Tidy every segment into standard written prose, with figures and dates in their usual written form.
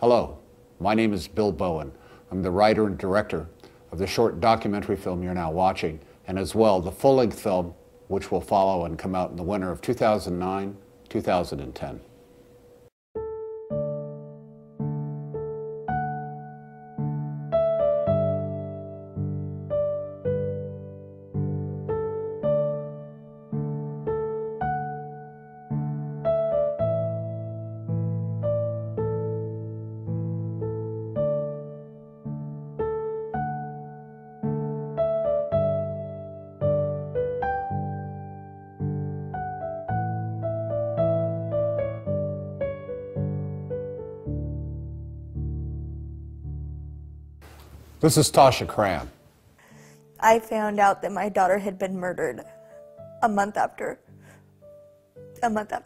Hello, my name is Bill Bowen. I'm the writer and director of the short documentary film you're now watching, and as well the full-length film which will follow and come out in the winter of 2009-2010. This is Tasha Cran. I found out that my daughter had been murdered a month after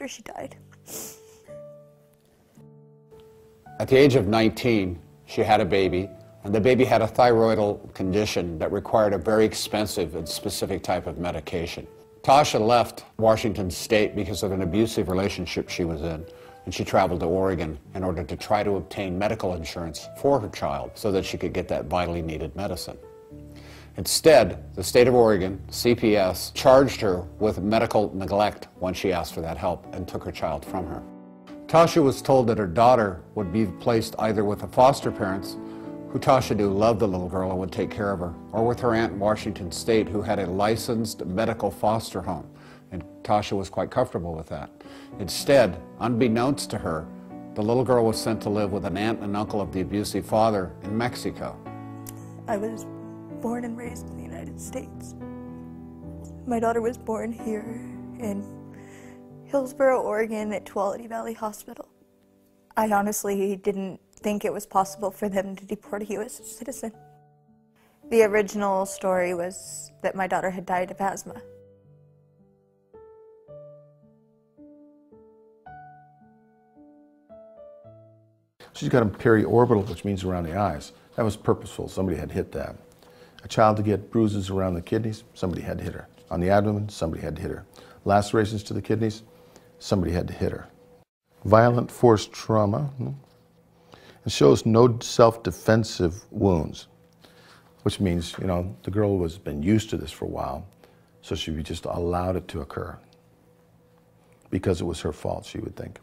she died. At the age of 19, she had a baby, and the baby had a thyroidal condition that required a very expensive and specific type of medication. Tasha left Washington State because of an abusive relationship she was in, and she traveled to Oregon in order to try to obtain medical insurance for her child so that she could get that vitally needed medicine. Instead, the state of Oregon, CPS, charged her with medical neglect when she asked for that help and took her child from her. Tasha was told that her daughter would be placed either with the foster parents, who Tasha knew loved the little girl and would take care of her, or with her aunt in Washington State, who had a licensed medical foster home. And Tasha was quite comfortable with that. Instead, unbeknownst to her, the little girl was sent to live with an aunt and uncle of the abusive father in Mexico. I was born and raised in the United States. My daughter was born here in Hillsboro, Oregon at Tuolumne Valley Hospital. I honestly didn't think it was possible for them to deport a U.S. citizen. The original story was that my daughter had died of asthma. She's got a periorbital, which means around the eyes. That was purposeful. Somebody had hit that. A child to get bruises around the kidneys, somebody had to hit her. On the abdomen, somebody had to hit her. Lacerations to the kidneys, somebody had to hit her. Violent force trauma. It shows no self-defensive wounds, which means, you know, the girl has been used to this for a while, so she just allowed it to occur because it was her fault, she would think.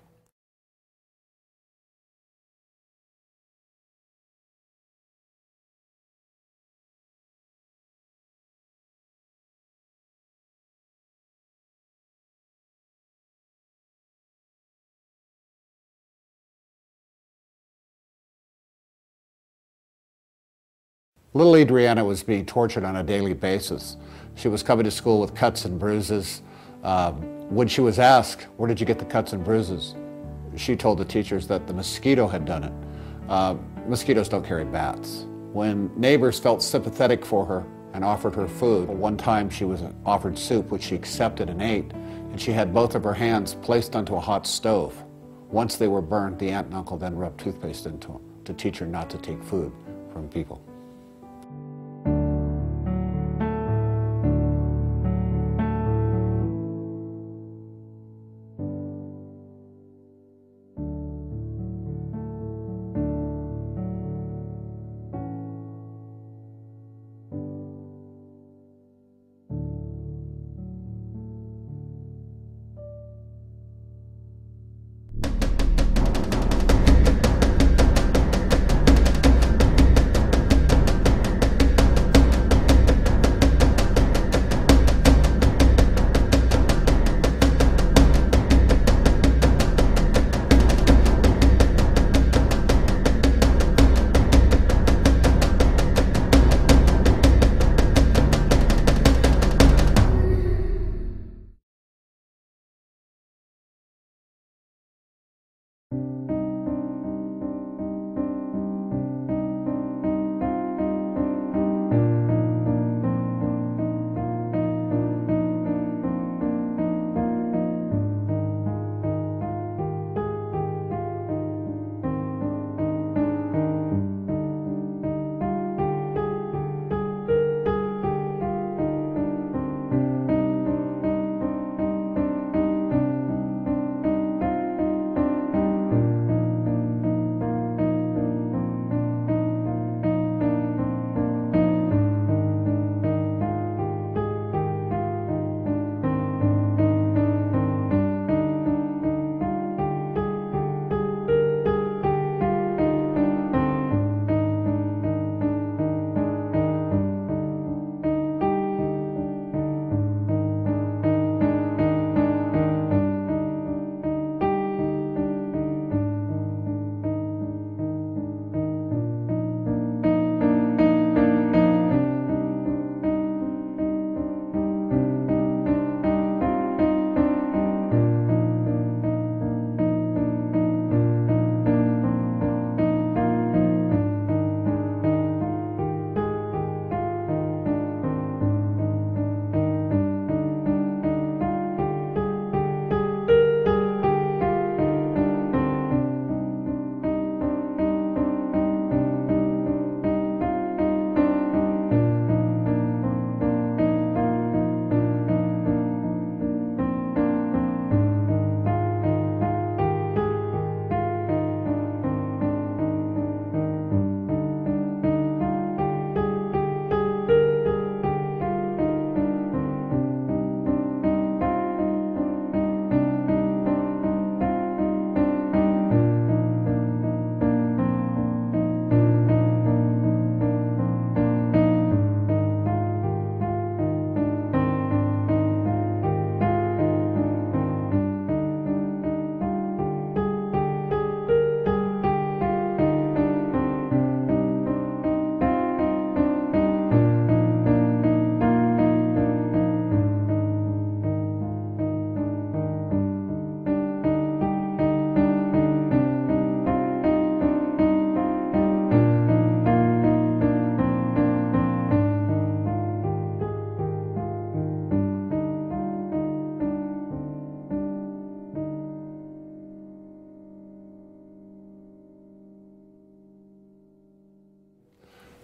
Little Adriana was being tortured on a daily basis. She was coming to school with cuts and bruises. When she was asked, where did you get the cuts and bruises? She told the teachers that the mosquito had done it. Mosquitoes don't carry bats. When neighbors felt sympathetic for her and offered her food, one time she was offered soup, which she accepted and ate, and she had both of her hands placed onto a hot stove. Once they were burned, the aunt and uncle then rubbed toothpaste into them to teach her not to take food from people.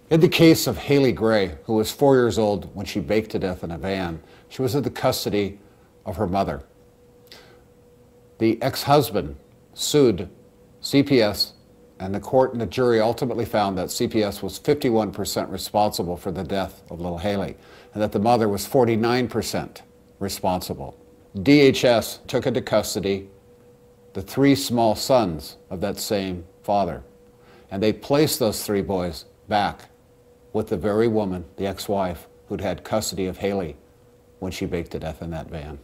In the case of Haley Gray, who was 4 years old when she baked to death in a van, she was in the custody of her mother. The ex-husband sued CPS, and the court and the jury ultimately found that CPS was 51% responsible for the death of little Haley, and that the mother was 49% responsible. DHS took into custody the 3 small sons of that same father, and they placed those 3 boys back with the very woman, the ex-wife, who'd had custody of Haley when she baked to death in that van.